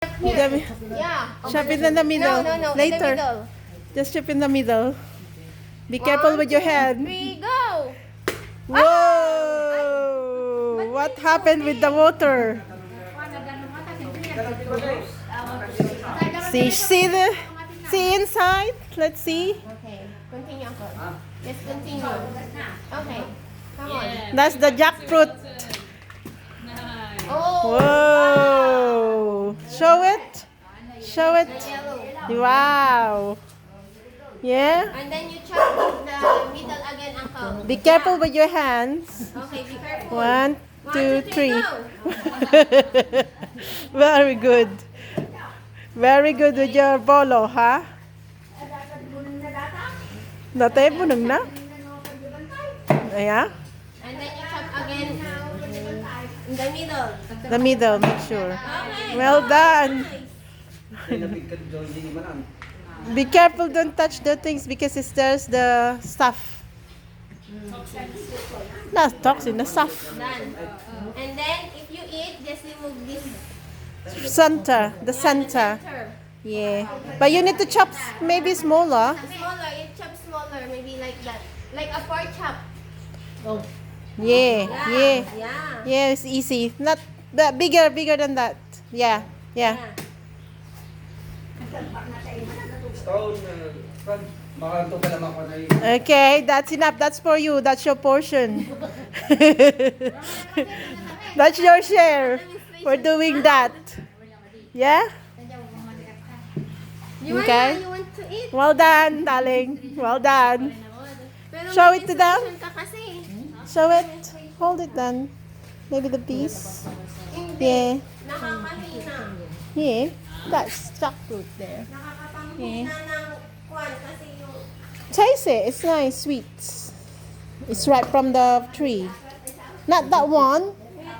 Yeah. Chop it in the middle. No. Later. In the middle. Just chop in the middle. Be careful with your hand. 3, go. Whoa! What happened with the water? See inside? Let's see. Okay. Continue, Uncle. Let's continue. Okay. Come on. That's the jackfruit. Oh. Whoa! Show it. Show it. Yellow. Wow. Yeah? And then you chop the middle again, Uncle. Be careful with your hands. Okay, be careful. 1, 2, 3. go. Very good. Very good with your bolo, huh? Natay mo nang na? Ayan. And then you chop again in the middle. The middle, make sure. Okay. Well done. Be careful, don't touch the things because it's there's the stuff. Not toxin, the stuff. Done. And then if you eat, just remove this. Center, the center. Yeah. But you need to chop maybe smaller. Smaller, you chop smaller, maybe like that. Like a pork chop. Yeah, yeah. Yeah. Yeah, it's easy. Not that bigger than that. Yeah, yeah. Okay, that's enough. That's for you. That's your portion. That's your share for doing that. Yeah? Okay. You want to eat? Well done, darling. Well done. Pero Show may it to them. instruction ka kasi. Show it. Hold it then. Maybe the piece. Hindi. Yeah. Nakakahina. Yeah. That's jackfruit there. Nakakapanghina ng kwan kasi yung Taste it. It's nice, sweet. It's right from the tree. Not that one.